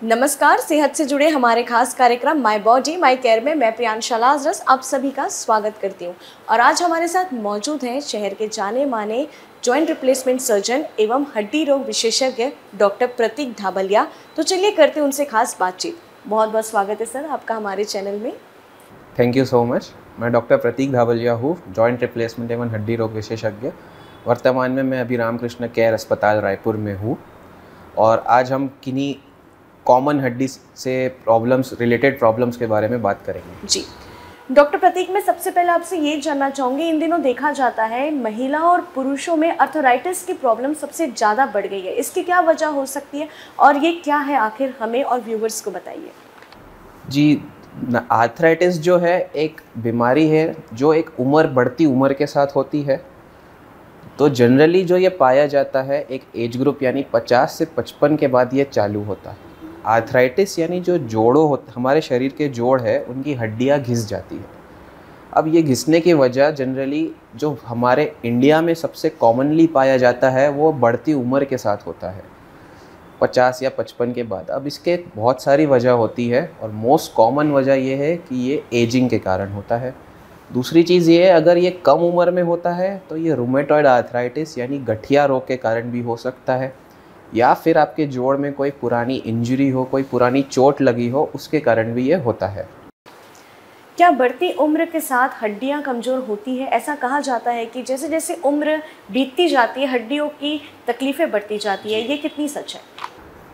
नमस्कार, सेहत से जुड़े हमारे खास कार्यक्रम माय बॉडी माय केयर में मैं प्रियांशा लाजरस आप सभी का स्वागत करती हूँ। और आज हमारे साथ मौजूद हैं शहर के जाने माने जॉइंट रिप्लेसमेंट सर्जन एवं हड्डी रोग विशेषज्ञ डॉक्टर प्रतीक धाबलिया। तो चलिए करते हैं उनसे खास बातचीत। बहुत बहुत स्वागत है सर आपका हमारे चैनल में। Thank you so much. मैं डॉक्टर प्रतीक धाबलिया हूँ, जॉइंट रिप्लेसमेंट एवं हड्डी रोग विशेषज्ञ। वर्तमान में मैं अभी रामकृष्ण केयर अस्पताल रायपुर में हूँ और आज हम किन्हीं कॉमन हड्डी से रिलेटेड प्रॉब्लम्स के बारे में बात करेंगे। जी डॉक्टर प्रतीक, मैं सबसे पहले आपसे ये जानना चाहूँगी, इन दिनों देखा जाता है महिला और पुरुषों में आर्थराइटिस की प्रॉब्लम सबसे ज़्यादा बढ़ गई है। इसकी क्या वजह हो सकती है और ये क्या है, आखिर हमें और व्यूवर्स को बताइए। जी, आर्थराइटिस जो है एक बीमारी है जो एक बढ़ती उम्र के साथ होती है। तो जनरली जो ये पाया जाता है एक एज ग्रुप यानी 50 से 55 के बाद ये चालू होता है। आर्थराइटिस यानी जो हमारे शरीर के जोड़ है उनकी हड्डियां घिस जाती है। अब ये घिसने की वजह जनरली जो हमारे इंडिया में सबसे कॉमनली पाया जाता है वो बढ़ती उम्र के साथ होता है, 50 या 55 के बाद। अब इसके बहुत सारी वजह होती है और मोस्ट कॉमन वजह ये है कि ये एजिंग के कारण होता है। दूसरी चीज़ ये है, अगर ये कम उम्र में होता है तो ये रूमेटॉइड आर्थराइटिस यानी गठिया रोग के कारण भी हो सकता है, या फिर आपके जोड़ में कोई पुरानी इंजरी हो, कोई पुरानी चोट लगी हो, उसके कारण भी ये होता है। क्या बढ़ती उम्र के साथ हड्डियां कमज़ोर होती है? ऐसा कहा जाता है कि जैसे जैसे उम्र बीतती जाती है हड्डियों की तकलीफ़ें बढ़ती जाती है, ये कितनी सच है?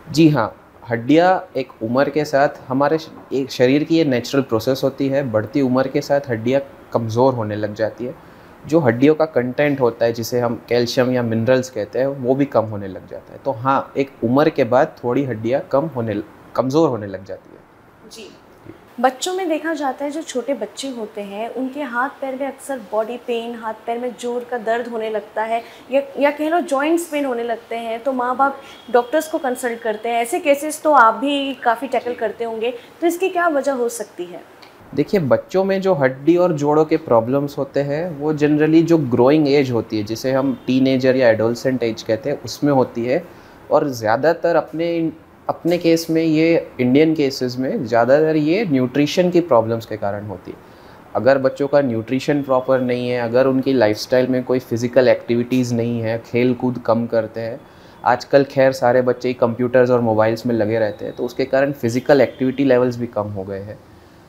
जी हाँ, हड्डियाँ एक उम्र के साथ हमारे एक शरीर की ये नेचुरल प्रोसेस होती है। बढ़ती उम्र के साथ हड्डियाँ कमज़ोर होने लग जाती है। जो हड्डियों का कंटेंट होता है जिसे हम कैल्शियम या मिनरल्स कहते हैं वो भी कम होने लग जाता है। तो हाँ, एक उम्र के बाद थोड़ी हड्डियाँ कमज़ोर होने लग जाती है। जी, बच्चों में देखा जाता है जो छोटे बच्चे होते हैं उनके हाथ पैर में अक्सर बॉडी पेन, हाथ पैर में जोर का दर्द होने लगता है या कह लो जॉइंट्स पेन होने लगते हैं, तो माँ बाप डॉक्टर्स को कंसल्ट करते हैं। ऐसे केसेस तो आप भी काफ़ी टैकल करते होंगे, तो इसकी क्या वजह हो सकती है? देखिए, बच्चों में जो हड्डी और जोड़ों के प्रॉब्लम्स होते हैं वो जनरली जो ग्रोइंग एज होती है, जिसे हम टीनेजर या एडोलसेंट एज कहते हैं, उसमें होती है। और ज़्यादातर अपने केस में, ये इंडियन केसेस में ज़्यादातर ये न्यूट्रिशन की प्रॉब्लम्स के कारण होती है। अगर बच्चों का न्यूट्रिशन प्रॉपर नहीं है, अगर उनकी लाइफस्टाइल में कोई फ़िज़िकल एक्टिविटीज़ नहीं है, खेल कूद कम करते हैं, आजकल खैर सारे बच्चे ही कंप्यूटर्स और मोबाइल्स में लगे रहते हैं, तो उसके कारण फ़िज़िकल एक्टिविटी लेवल्स भी कम हो गए हैं।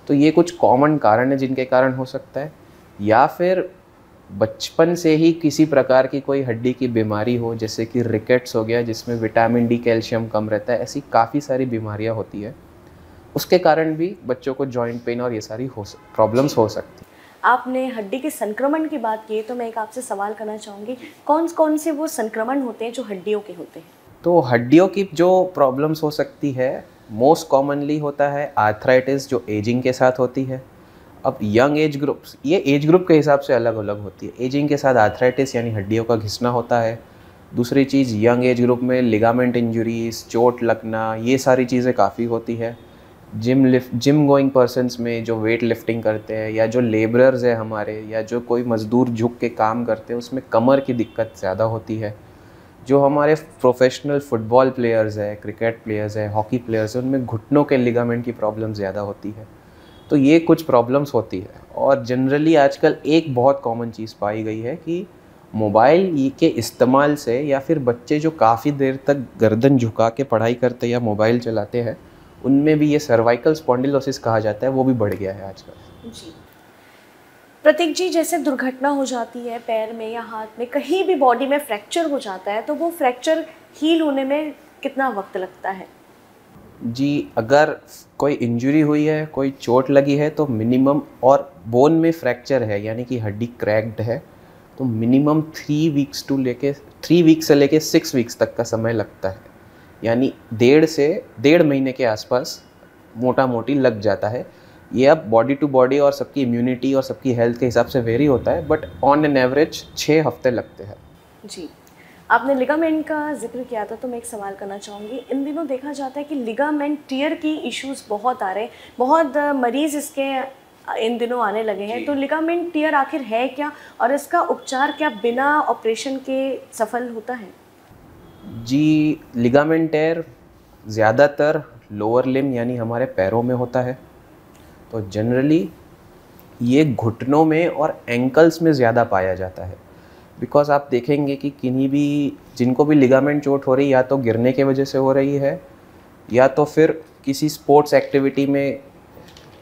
तो ये कुछ कॉमन कारण है जिनके कारण हो सकता है। या फिर बचपन से ही किसी प्रकार की कोई हड्डी की बीमारी हो, जैसे कि रिकेट्स हो गया जिसमें विटामिन डी कैल्शियम कम रहता है। ऐसी काफ़ी सारी बीमारियां होती है, उसके कारण भी बच्चों को जॉइंट पेन और ये सारी प्रॉब्लम्स हो सकती है। आपने हड्डी के संक्रमण की बात की, तो मैं एक आपसे सवाल करना चाहूँगी, कौन कौन से वो संक्रमण होते हैं जो हड्डियों के होते हैं? तो हड्डियों की जो प्रॉब्लम्स हो सकती है, मोस्ट कॉमनली होता है आर्थराइटिस, जो एजिंग के साथ होती है। अब यंग एज ग्रुप्स, ये एज ग्रुप के हिसाब से अलग अलग होती है। एजिंग के साथ आर्थराइटिस यानी हड्डियों का घिसना होता है। दूसरी चीज़, यंग एज ग्रुप में लिगामेंट इंजरीज, चोट लगना, ये सारी चीज़ें काफ़ी होती है। जिम गोइंग पर्सनस में जो वेट लिफ्टिंग करते हैं, या जो लेबरर्स हैं हमारे, या जो कोई मज़दूर झुक के काम करते हैं, उसमें कमर की दिक्कत ज़्यादा होती है। जो हमारे प्रोफेशनल फुटबॉल प्लेयर्स हैं, क्रिकेट प्लेयर्स हैं, हॉकी प्लेयर्स हैं, उनमें घुटनों के लिगामेंट की प्रॉब्लम ज़्यादा होती है। तो ये कुछ प्रॉब्लम्स होती है। और जनरली आजकल एक बहुत कॉमन चीज़ पाई गई है कि मोबाइल के इस्तेमाल से, या फिर बच्चे जो काफ़ी देर तक गर्दन झुका के पढ़ाई करते या मोबाइल चलाते हैं, उनमें भी ये सर्वाइकल स्पॉन्डिलोसिस कहा जाता है, वो भी बढ़ गया है आजकल। जी प्रतीक जी, जैसे दुर्घटना हो जाती है पैर में या हाथ में, कहीं भी बॉडी में फ्रैक्चर हो जाता है, तो वो फ्रैक्चर हील होने में कितना वक्त लगता है? जी, अगर कोई इंजरी हुई है, कोई चोट लगी है, तो मिनिमम, और बोन में फ्रैक्चर है यानी कि हड्डी क्रैक्ड है, तो मिनिमम 3 वीक्स से लेके 6 वीक्स तक का समय लगता है। यानी 1.5 महीने के आसपास मोटा मोटी लग जाता है। ये अब बॉडी टू बॉडी और सबकी इम्यूनिटी और सबकी हेल्थ के हिसाब से वेरी होता है, बट ऑन एन एवरेज 6 हफ्ते लगते हैं। जी, आपने लिगामेंट का जिक्र किया था, तो मैं एक सवाल करना चाहूँगी। इन दिनों देखा जाता है कि लिगामेंट टियर की इश्यूज़ बहुत आ रहे हैं, बहुत मरीज़ इसके इन दिनों आने लगे हैं। तो लिगामेंट टियर आखिर है क्या, और इसका उपचार क्या बिना ऑपरेशन के सफल होता है? जी, लिगामेंट टियर ज़्यादातर लोअर लिम्ब यानी हमारे पैरों में होता है। तो जनरली ये घुटनों में और एंकल्स में ज़्यादा पाया जाता है। बिकॉज आप देखेंगे कि किन्हीं भी जिनको भी लिगामेंट चोट हो रही है या तो गिरने की वजह से हो रही है या तो फिर किसी स्पोर्ट्स एक्टिविटी में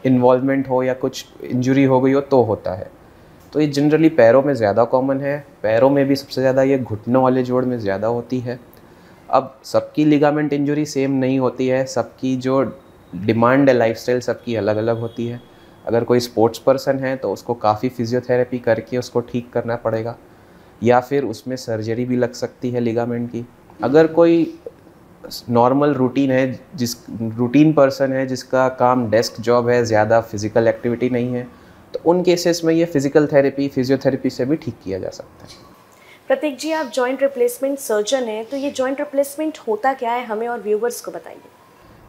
इन्वॉल्वमेंट हो या कुछ इंजरी हो गई हो तो होता है। तो ये जनरली पैरों में ज़्यादा कॉमन है। पैरों में भी सबसे ज़्यादा ये घुटनों वाले जोड़ में ज़्यादा होती है। अब सबकी लिगामेंट इंजरी सेम नहीं होती है, सबकी जो डिमांड है लाइफस्टाइल सबकी अलग अलग होती है। अगर कोई स्पोर्ट्स पर्सन है तो उसको काफ़ी फिजियोथेरेपी करके उसको ठीक करना पड़ेगा या फिर उसमें सर्जरी भी लग सकती है लिगामेंट की। अगर कोई नॉर्मल रूटीन पर्सन है जिसका काम डेस्क जॉब है, ज़्यादा फिजिकल एक्टिविटी नहीं है, तो उन केसेस में ये फिजिकल थेरेपी फिजियोथेरेपी से भी ठीक किया जा सकता है। प्रतीक जी, आप जॉइंट रिप्लेसमेंट सर्जन हैं, तो ये जॉइंट रिप्लेसमेंट होता क्या है, हमें और व्यूवर्स को बताइए।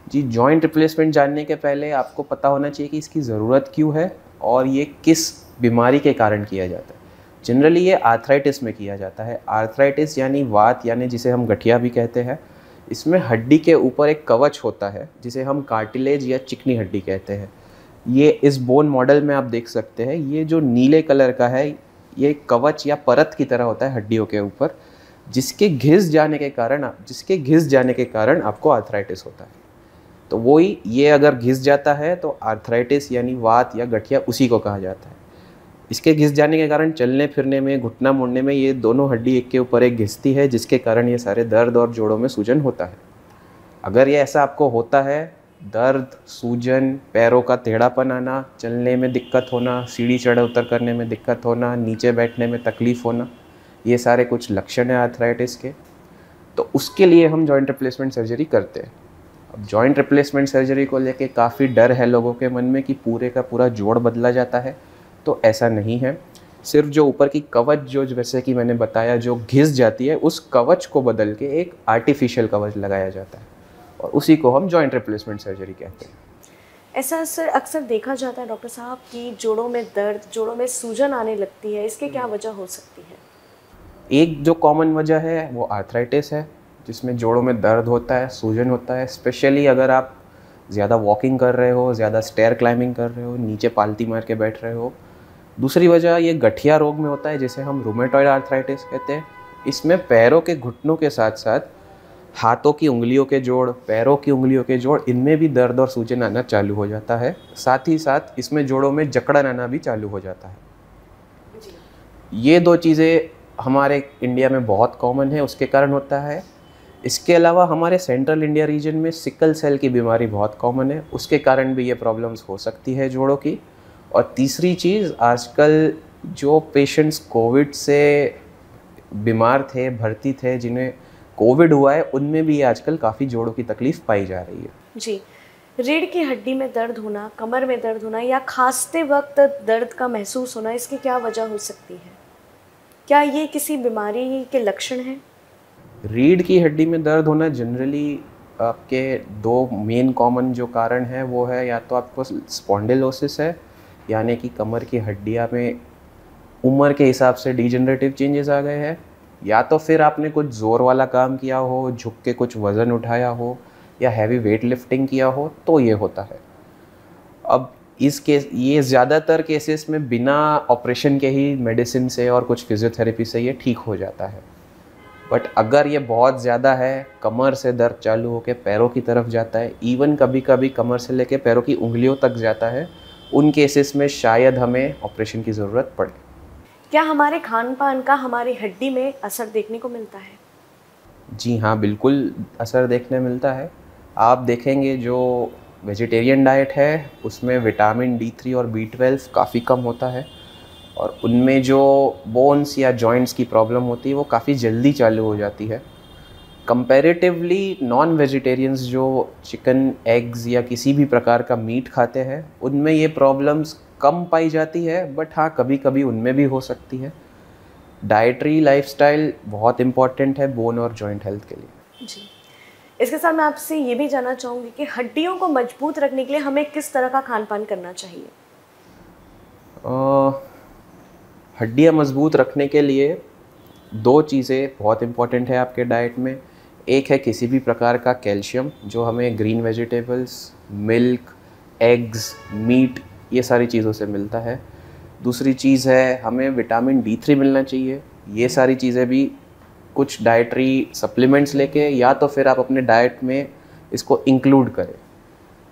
जी, जॉइंट रिप्लेसमेंट जानने के पहले आपको पता होना चाहिए कि इसकी ज़रूरत क्यों है और ये किस बीमारी के कारण किया जाता है। जनरली ये आर्थराइटिस में किया जाता है। आर्थराइटिस यानी वात, यानी जिसे हम गठिया भी कहते हैं। इसमें हड्डी के ऊपर एक कवच होता है जिसे हम कार्टिलेज या चिकनी हड्डी कहते हैं। ये इस बोन मॉडल में आप देख सकते हैं, ये जो नीले कलर का है ये कवच या परत की तरह होता है हड्डियों के ऊपर, जिसके घिस जाने के कारण आपको आर्थराइटिस होता है। तो वही ये अगर घिस जाता है तो आर्थराइटिस यानी वात या गठिया उसी को कहा जाता है। इसके घिस जाने के कारण चलने फिरने में, घुटना मुड़ने में ये दोनों हड्डी एक के ऊपर एक घिसती है, जिसके कारण ये सारे दर्द और जोड़ों में सूजन होता है। अगर ये ऐसा आपको होता है, दर्द, सूजन, पैरों का टेढ़ापन आना, चलने में दिक्कत होना, सीढ़ी चढ़ उतर करने में दिक्कत होना, नीचे बैठने में तकलीफ़ होना, ये सारे कुछ लक्षण हैं आर्थराइटिस के, तो उसके लिए हम जॉइंट रिप्लेसमेंट सर्जरी करते हैं। अब जॉइंट रिप्लेसमेंट सर्जरी को लेके काफ़ी डर है लोगों के मन में कि पूरे का पूरा जोड़ बदला जाता है, तो ऐसा नहीं है। सिर्फ जो ऊपर की कवच जो जैसे कि मैंने बताया जो घिस जाती है, उस कवच को बदल के एक आर्टिफिशियल कवच लगाया जाता है और उसी को हम जॉइंट रिप्लेसमेंट सर्जरी कहते हैं। ऐसा सर अक्सर देखा जाता है डॉक्टर साहब कि जोड़ों में दर्द, जोड़ों में सूजन आने लगती है, इसकी क्या वजह हो सकती है? एक जो कॉमन वजह है वो आर्थराइटिस है, जिसमें जोड़ों में दर्द होता है, सूजन होता है। स्पेशली अगर आप ज़्यादा वॉकिंग कर रहे हो, ज़्यादा स्टेयर क्लाइंबिंग कर रहे हो, नीचे पालती मार के बैठ रहे हो। दूसरी वजह ये गठिया रोग में होता है, जिसे हम रूमेटॉइड आर्थराइटिस कहते हैं। इसमें पैरों के घुटनों के साथ साथ हाथों की उंगलियों के जोड़, पैरों की उंगलियों के जोड़, इनमें भी दर्द और सूजन आना चालू हो जाता है। साथ ही साथ इसमें जोड़ों में जकड़न आना भी चालू हो जाता है। ये दो चीज़ें हमारे इंडिया में बहुत कॉमन है, उसके कारण होता है। इसके अलावा हमारे सेंट्रल इंडिया रीजन में सिकल सेल की बीमारी बहुत कॉमन है, उसके कारण भी ये प्रॉब्लम्स हो सकती है जोड़ों की। और तीसरी चीज़, आजकल जो पेशेंट्स कोविड से बीमार थे, भर्ती थे, जिन्हें कोविड हुआ है, उनमें भी आजकल काफ़ी जोड़ों की तकलीफ़ पाई जा रही है। जी, रीढ़ की हड्डी में दर्द होना, कमर में दर्द होना या खांसते वक्त दर्द का महसूस होना, इसकी क्या वजह हो सकती है? क्या ये किसी बीमारी के लक्षण हैं? रीढ़ की हड्डी में दर्द होना जनरली आपके दो मेन कॉमन जो कारण है वो है, या तो आपको स्पॉन्डिलोसिस है, यानी कि कमर की हड्डियाँ में उम्र के हिसाब से डिजेनरेटिव चेंजेस आ गए हैं, या तो फिर आपने कुछ ज़ोर वाला काम किया हो, झुक के कुछ वज़न उठाया हो या हैवी वेट लिफ्टिंग किया हो, तो ये होता है। अब ये ज़्यादातर केसेस में बिना ऑपरेशन के ही मेडिसिन से और कुछ फिजियोथेरेपी से ये ठीक हो जाता है। बट अगर ये बहुत ज़्यादा है, कमर से दर्द चालू होकर पैरों की तरफ जाता है, इवन कभी कभी कमर से लेकर पैरों की उंगलियों तक जाता है, उन केसेस में शायद हमें ऑपरेशन की ज़रूरत पड़े। क्या हमारे खान पान का हमारी हड्डी में असर देखने को मिलता है? जी हाँ, बिल्कुल असर देखने मिलता है। आप देखेंगे जो वेजिटेरियन डाइट है उसमें विटामिन D3 और B12 काफ़ी कम होता है, और उनमें जो बोन्स या जॉइंट्स की प्रॉब्लम होती है वो काफ़ी जल्दी चालू हो जाती है। कंपैरेटिवली नॉन वेजिटेरियंस जो चिकन, एग्स या किसी भी प्रकार का मीट खाते हैं, उनमें ये प्रॉब्लम्स कम पाई जाती है, बट हाँ कभी कभी उनमें भी हो सकती है। डाइटरी लाइफस्टाइल बहुत इम्पॉर्टेंट है बोन और जॉइंट हेल्थ के लिए। जी, इसके साथ मैं आपसे ये भी जानना चाहूँगी कि हड्डियों को मजबूत रखने के लिए हमें किस तरह का खान पान करना चाहिए? हड्डियाँ मजबूत रखने के लिए दो चीज़ें बहुत इम्पॉर्टेंट है आपके डाइट में। एक है किसी भी प्रकार का कैल्शियम जो हमें green vegetables, milk, eggs, meat, ये सारी चीज़ों से मिलता है। दूसरी चीज़ है हमें विटामिन D3 मिलना चाहिए। ये सारी चीज़ें भी कुछ डाइटरी सप्लीमेंट्स लेके या तो फिर आप अपने डाइट में इसको इंक्लूड करें।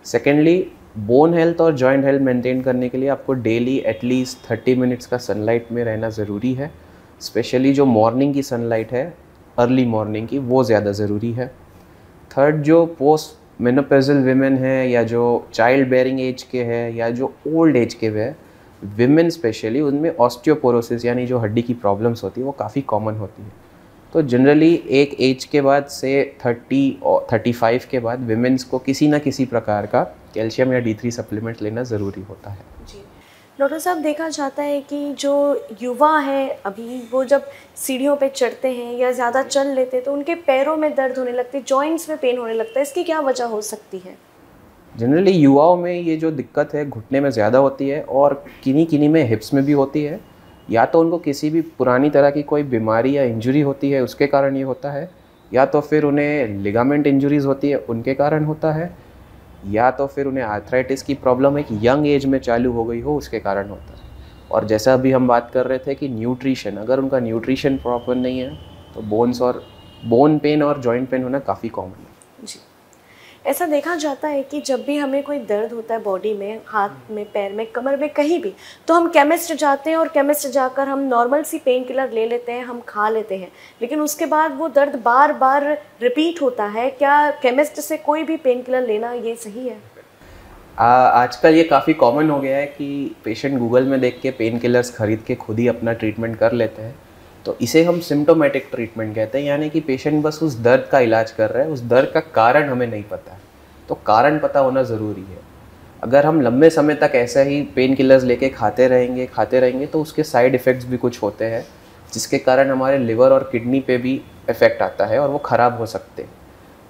सेकेंडली, बोन हेल्थ और जॉइंट हेल्थ मेंटेन करने के लिए आपको डेली एटलीस्ट 30 मिनट्स का सनलाइट में रहना ज़रूरी है। स्पेशली जो मॉर्निंग की सनलाइट है, अर्ली मॉर्निंग की, वो ज़्यादा ज़रूरी है। थर्ड, जो पोस्ट मेनोपॉज़ल विमेन है या जो चाइल्ड बेयरिंग एज के हैं या जो ओल्ड एज के हैं, विमेन स्पेशली, उनमें ऑस्टियोपोरोसिस यानी जो हड्डी की प्रॉब्लम्स होती है वो काफ़ी कॉमन होती है। तो जनरली एक एज के बाद से 30 और 35 के बाद विमेंस को किसी ना किसी प्रकार का कैल्शियम या D3 सप्लीमेंट लेना ज़रूरी होता है। जी डॉक्टर साहब, देखा जाता है कि जो युवा है अभी, वो जब सीढ़ियों पे चढ़ते हैं या ज़्यादा चल लेते हैं तो उनके पैरों में दर्द होने लगते हैं, जॉइंट्स में पेन होने लगता है। इसकी क्या वजह हो सकती है? जनरली युवाओं में ये जो दिक्कत है घुटने में ज़्यादा होती है और किन्हीं किन्हीं में हिप्स में भी होती है। या तो उनको किसी भी पुरानी तरह की कोई बीमारी या इंजरी होती है उसके कारण ये होता है, या तो फिर उन्हें लिगामेंट इंजरीज होती है उनके कारण होता है, या तो फिर उन्हें आर्थराइटिस की प्रॉब्लम एक यंग एज में चालू हो गई हो उसके कारण होता है। और जैसा अभी हम बात कर रहे थे कि न्यूट्रिशन, अगर उनका न्यूट्रिशन प्रॉपर नहीं है तो बोन पेन और जॉइंट पेन होना काफ़ी कॉमन है। जी, ऐसा देखा जाता है कि जब भी हमें कोई दर्द होता है बॉडी में, हाथ में, पैर में, कमर में, कहीं भी, तो हम केमिस्ट जाते हैं और केमिस्ट जाकर हम नॉर्मल सी पेन किलर ले लेते हैं, हम खा लेते हैं, लेकिन उसके बाद वो दर्द बार बार रिपीट होता है। क्या केमिस्ट से कोई भी पेन किलर लेना ये सही है? आजकल ये काफ़ी कॉमन हो गया है कि पेशेंट गूगल में देख के पेन किलर्स खरीद के खुद ही अपना ट्रीटमेंट कर लेते हैं। तो इसे हम सिम्टोमेटिक ट्रीटमेंट कहते हैं, यानी कि पेशेंट बस उस दर्द का इलाज कर रहा है, उस दर्द का कारण हमें नहीं पता है। तो कारण पता होना ज़रूरी है। अगर हम लंबे समय तक ऐसा ही पेन किलर्स लेके खाते रहेंगे तो उसके साइड इफ़ेक्ट्स भी कुछ होते हैं जिसके कारण हमारे लिवर और किडनी पे भी इफ़ेक्ट आता है और वो ख़राब हो सकते हैं।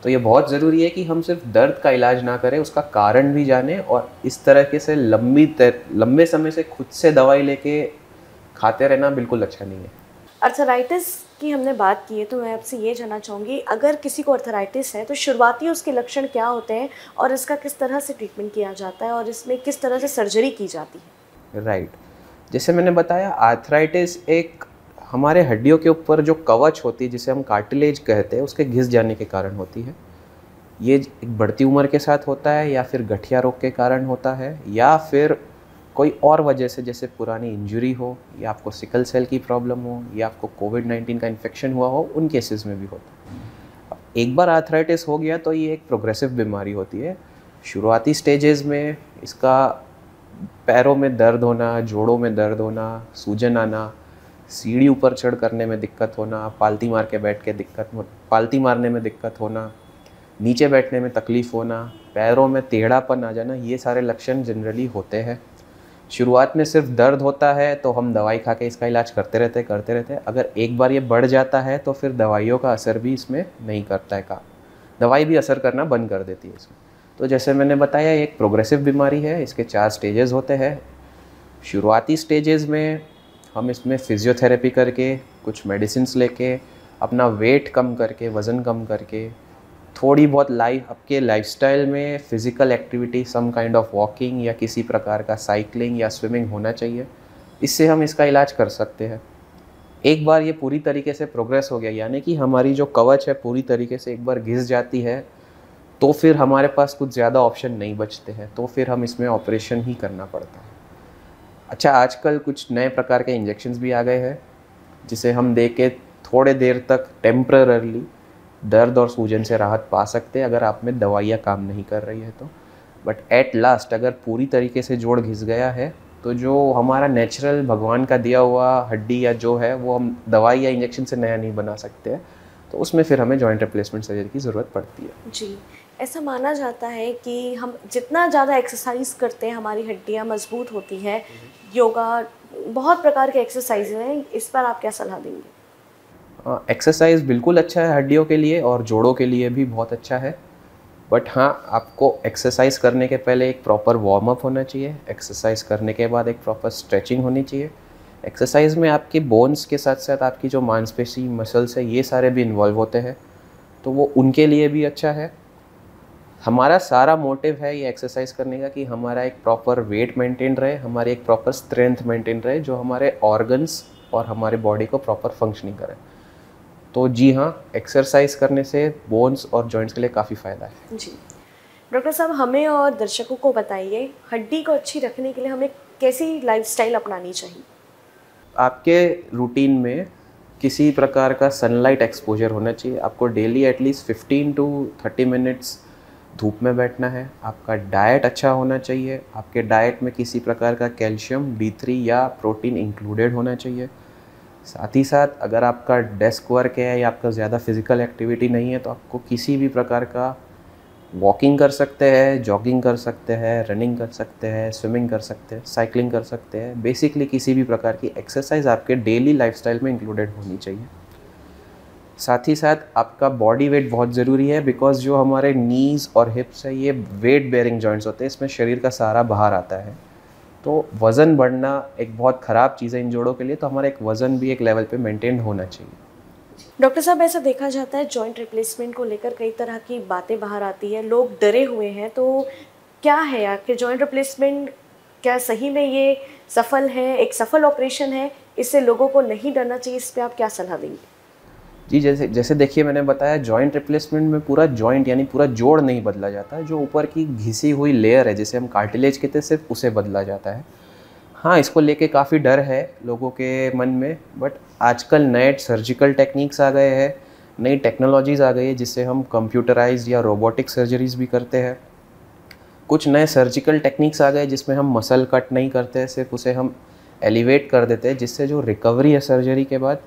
तो ये बहुत ज़रूरी है कि हम सिर्फ दर्द का इलाज ना करें, उसका कारण भी जानें। और इस तरह से लंबे समय से खुद से दवाई लेके खाते रहना बिल्कुल अच्छा नहीं है। अर्थराइटिस की हमने बात की है, तो मैं आपसे ये जानना चाहूँगी, अगर किसी को अर्थराइटिस है तो शुरुआती उसके लक्षण क्या होते हैं और इसका किस तरह से ट्रीटमेंट किया जाता है और इसमें किस तरह से सर्जरी की जाती है? राइट, जैसे मैंने बताया, आर्थराइटिस एक हमारे हड्डियों के ऊपर जो कवच होती है जिसे हम कार्टिलेज कहते हैं उसके घिस जाने के कारण होती है। ये एक बढ़ती उम्र के साथ होता है या फिर गठिया रोग के कारण होता है या फिर कोई और वजह से, जैसे पुरानी इंजरी हो या आपको सिकल सेल की प्रॉब्लम हो या आपको कोविड-19 का इन्फेक्शन हुआ हो, उन केसेस में भी होता है। एक बार आर्थराइटिस हो गया तो ये एक प्रोग्रेसिव बीमारी होती है। शुरुआती स्टेजेस में इसका पैरों में दर्द होना, जोड़ों में दर्द होना, सूजन आना, सीढ़ी ऊपर चढ़ करने में दिक्कत होना, पालती मारने में दिक्कत होना, नीचे बैठने में तकलीफ़ होना, पैरों में टेढ़ापन आ जाना, ये सारे लक्षण जनरली होते हैं। शुरुआत में सिर्फ दर्द होता है तो हम दवाई खा के इसका इलाज करते रहते हैं। अगर एक बार ये बढ़ जाता है तो फिर दवाइयों का असर भी इसमें नहीं करता है, दवाई भी असर करना बंद कर देती है इसमें। तो जैसे मैंने बताया, एक प्रोग्रेसिव बीमारी है, इसके 4 स्टेजेस होते हैं। शुरुआती स्टेजेस में हम इसमें फिजियोथेरेपी करके, कुछ मेडिसिन्स लेके, अपना वेट कम करके, वज़न कम करके, थोड़ी बहुत आपके लाइफस्टाइल में physical activity, some kind of walking या किसी प्रकार का साइकिलिंग या स्विमिंग होना चाहिए। इससे हम इसका इलाज कर सकते हैं। एक बार ये पूरी तरीके से प्रोग्रेस हो गया, यानी कि हमारी जो कवच है पूरी तरीके से एक बार घिस जाती है, तो फिर हमारे पास कुछ ज़्यादा ऑप्शन नहीं बचते हैं, तो फिर हम इसमें ऑपरेशन ही करना पड़ता है। अच्छा, आजकल कुछ नए प्रकार के इंजेक्शन्स भी आ गए हैं जिसे हम दे के थोड़े देर तक टेम्पररली दर्द और सूजन से राहत पा सकते हैं अगर आप में दवाइयाँ काम नहीं कर रही है तो। बट एट लास्ट अगर पूरी तरीके से जोड़ घिस गया है तो जो हमारा नेचुरल भगवान का दिया हुआ हड्डी या जो है वो हम दवाई या इंजेक्शन से नया नहीं बना सकते हैं, तो उसमें फिर हमें जॉइंट रिप्लेसमेंट सर्जरी की ज़रूरत पड़ती है। जी, ऐसा माना जाता है कि हम जितना ज़्यादा एक्सरसाइज करते हैं हमारी हड्डियाँ मजबूत होती है। योगा, बहुत प्रकार के एक्सरसाइज हैं, इस पर आप क्या सलाह देंगे? एक्सरसाइज बिल्कुल अच्छा है हड्डियों के लिए और जोड़ों के लिए भी बहुत अच्छा है। बट हाँ, आपको एक्सरसाइज करने के पहले एक प्रॉपर वार्म अप होना चाहिए। एक्सरसाइज करने के बाद एक प्रॉपर स्ट्रेचिंग होनी चाहिए। एक्सरसाइज में आपके बोन्स के साथ साथ आपकी जो मांसपेशी, मसल्स है, ये सारे भी इन्वॉल्व होते हैं। तो वो उनके लिए भी अच्छा है। हमारा सारा मोटिव है ये एक्सरसाइज करने का कि हमारा एक प्रॉपर वेट मेंटेन रहे, हमारी एक प्रॉपर स्ट्रेंथ मेंटेन रहे, जो हमारे ऑर्गन्स और हमारे बॉडी को प्रॉपर फंक्शनिंग करे। तो जी हाँ, एक्सरसाइज करने से बोन्स और जॉइंट्स के लिए काफ़ी फ़ायदा है। जी डॉक्टर साहब, हमें और दर्शकों को बताइए, हड्डी को अच्छी रखने के लिए हमें कैसी लाइफस्टाइल अपनानी चाहिए? आपके रूटीन में किसी प्रकार का सनलाइट एक्सपोजर होना चाहिए। आपको डेली एटलीस्ट 15 टू 30 मिनट्स धूप में बैठना है। आपका डाइट अच्छा होना चाहिए। आपके डाइट में किसी प्रकार का कैल्शियम, D3 या प्रोटीन इंक्लूडेड होना चाहिए। साथ ही साथ अगर आपका डेस्क वर्क है या आपका ज़्यादा फिजिकल एक्टिविटी नहीं है, तो आपको किसी भी प्रकार का वॉकिंग कर सकते हैं, जॉगिंग कर सकते हैं, रनिंग कर सकते हैं, स्विमिंग कर सकते हैं, साइकिलिंग कर सकते हैं। बेसिकली किसी भी प्रकार की एक्सरसाइज आपके डेली लाइफस्टाइल में इंक्लूडेड होनी चाहिए। साथ ही साथ आपका बॉडी वेट बहुत ज़रूरी है, बिकॉज जो हमारे नीज़ और हिप्स है ये वेट बेयरिंग जॉइंट्स होते हैं, इसमें शरीर का सारा बाहर आता है। तो वज़न बढ़ना एक बहुत ख़राब चीज़ है इन जोड़ों के लिए, तो हमारा एक वज़न भी एक लेवल पे मेंटेन होना चाहिए। डॉक्टर साहब, ऐसा देखा जाता है जॉइंट रिप्लेसमेंट को लेकर कई तरह की बातें बाहर आती है, लोग डरे हुए हैं, तो क्या है आखिर जॉइंट रिप्लेसमेंट, क्या सही में ये सफल है, एक सफल ऑपरेशन है, इससे लोगों को नहीं डरना चाहिए, इस पर आप क्या सलाह देंगे? जी, जैसे देखिए, मैंने बताया जॉइंट रिप्लेसमेंट में पूरा जॉइंट यानी पूरा जोड़ नहीं बदला जाता है। जो ऊपर की घिसी हुई लेयर है, जिसे हम कार्टिलेज कहते हैं, सिर्फ उसे बदला जाता है। हाँ, इसको लेके काफ़ी डर है लोगों के मन में, बट आजकल नए सर्जिकल टेक्निक्स आ गए हैं, नई टेक्नोलॉजीज़ आ गई है, जिससे हम कंप्यूटराइज्ड या रोबोटिक सर्जरीज भी करते हैं। कुछ नए सर्जिकल टेक्निक्स आ गए जिसमें हम मसल कट नहीं करते, सिर्फ उसे हम एलिवेट कर देते हैं, जिससे जो रिकवरी है सर्जरी के बाद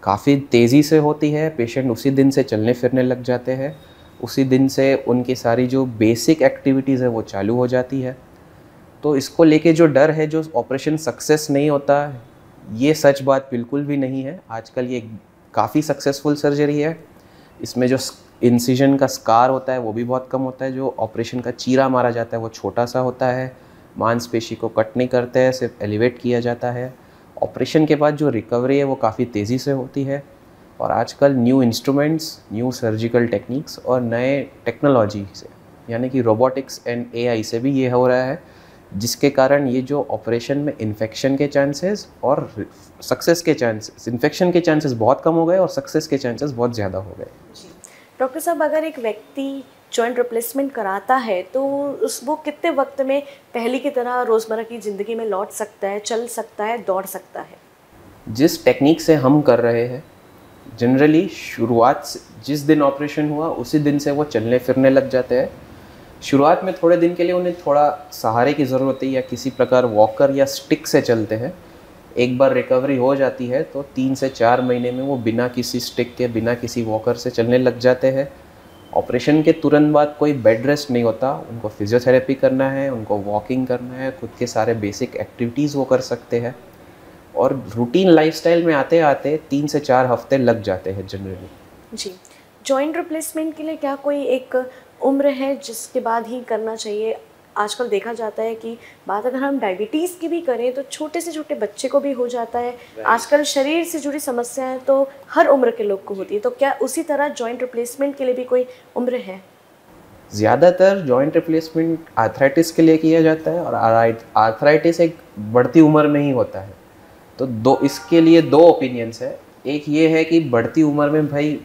काफ़ी तेज़ी से होती है। पेशेंट उसी दिन से चलने फिरने लग जाते हैं, उसी दिन से उनकी सारी जो बेसिक एक्टिविटीज़ है वो चालू हो जाती है। तो इसको लेके जो डर है, जो ऑपरेशन सक्सेस नहीं होता, ये सच बात बिल्कुल भी नहीं है। आजकल ये काफ़ी सक्सेसफुल सर्जरी है। इसमें जो इंसिजन का स्कार होता है वो भी बहुत कम होता है। जो ऑपरेशन का चीरा मारा जाता है वो छोटा सा होता है। मांसपेशी को कट नहीं करते हैं, सिर्फ एलिवेट किया जाता है। ऑपरेशन के बाद जो रिकवरी है वो काफ़ी तेज़ी से होती है। और आजकल new instruments, new surgical techniques और नए टेक्नोलॉजी से, यानी कि रोबोटिक्स एंड AI से भी ये हो रहा है, जिसके कारण ये जो ऑपरेशन में इन्फेक्शन के चांसेस और सक्सेस के चांसेस, इन्फेक्शन के चांसेस बहुत कम हो गए और सक्सेस के चांसेस बहुत ज़्यादा हो गए। डॉक्टर साहब, अगर एक व्यक्ति जॉइंट रिप्लेसमेंट कराता है तो वो कितने वक्त में पहले की तरह रोज़मर्रा की ज़िंदगी में लौट सकता है, चल सकता है, दौड़ सकता है? जिस टेक्निक से हम कर रहे हैं, जनरली शुरुआत से जिस दिन ऑपरेशन हुआ उसी दिन से वो चलने फिरने लग जाते हैं। शुरुआत में थोड़े दिन के लिए उन्हें थोड़ा सहारे की ज़रूरत है या किसी प्रकार वॉकर या स्टिक से चलते हैं। एक बार रिकवरी हो जाती है तो 3 से 4 महीने में वो बिना किसी स्टिक के, बिना किसी वॉकर से चलने लग जाते हैं। ऑपरेशन के तुरंत बाद कोई बेड रेस्ट नहीं होता, उनको फिजियोथेरेपी करना है, उनको वॉकिंग करना है, खुद के सारे बेसिक एक्टिविटीज़ वो कर सकते हैं। और रूटीन लाइफस्टाइल में आते आते 3 से 4 हफ्ते लग जाते हैं जनरली। जी, जॉइंट रिप्लेसमेंट के लिए क्या कोई एक उम्र है जिसके बाद ही करना चाहिए? आजकल देखा जाता है कि बात अगर हम डायबिटीज़ की भी करें तो छोटे से छोटे बच्चे को भी हो जाता है। आजकल शरीर से जुड़ी समस्याएं तो हर उम्र के लोग को होती है, तो क्या उसी तरह जॉइंट रिप्लेसमेंट के लिए भी कोई उम्र है? ज़्यादातर जॉइंट रिप्लेसमेंट आर्थराइटिस के लिए किया जाता है, और आर्थराइटिस एक बढ़ती उम्र में ही होता है। तो इसके लिए 2 ओपिनियंस है। एक ये है कि बढ़ती उम्र में भाई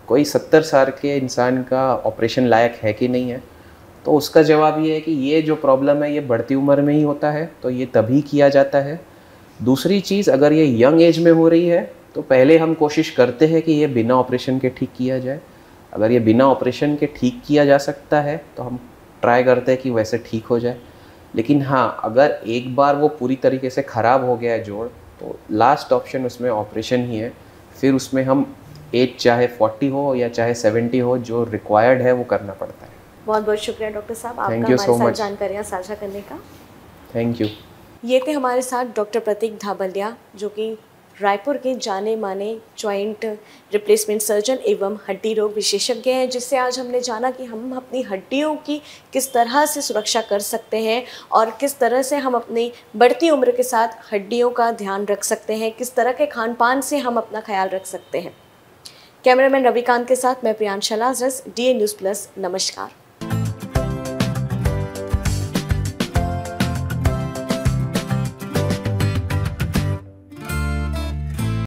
कोई 70 साल के इंसान का ऑपरेशन लायक है कि नहीं है, तो उसका जवाब ये है कि ये जो प्रॉब्लम है ये बढ़ती उम्र में ही होता है, तो ये तभी किया जाता है। दूसरी चीज़, अगर ये यंग एज में हो रही है तो पहले हम कोशिश करते हैं कि ये बिना ऑपरेशन के ठीक किया जाए। अगर ये बिना ऑपरेशन के ठीक किया जा सकता है तो हम ट्राई करते हैं कि वैसे ठीक हो जाए। लेकिन हाँ, अगर एक बार वो पूरी तरीके से ख़राब हो गया है जोड़, तो लास्ट ऑप्शन उसमें ऑपरेशन ही है। फिर उसमें हम एज चाहे 40 हो या चाहे 70 हो, जो रिक्वायर्ड है वो करना पड़ता है। बहुत बहुत शुक्रिया डॉक्टर साहब, आपका Thank you so हमारे साथ much. जानकारियाँ साझा करने का। Thank you. ये थे हमारे साथ डॉक्टर प्रतीक धाबलिया, जो कि रायपुर के जाने माने जॉइंट रिप्लेसमेंट सर्जन एवं हड्डी रोग विशेषज्ञ हैं, जिससे आज हमने जाना कि हम अपनी हड्डियों की किस तरह से सुरक्षा कर सकते हैं और किस तरह से हम अपनी बढ़ती उम्र के साथ हड्डियों का ध्यान रख सकते हैं, किस तरह के खान पान से हम अपना ख्याल रख सकते हैं। कैमरामैन रविकांत के साथ मैं Priyansha Lazarus, DA news plus. नमस्कार।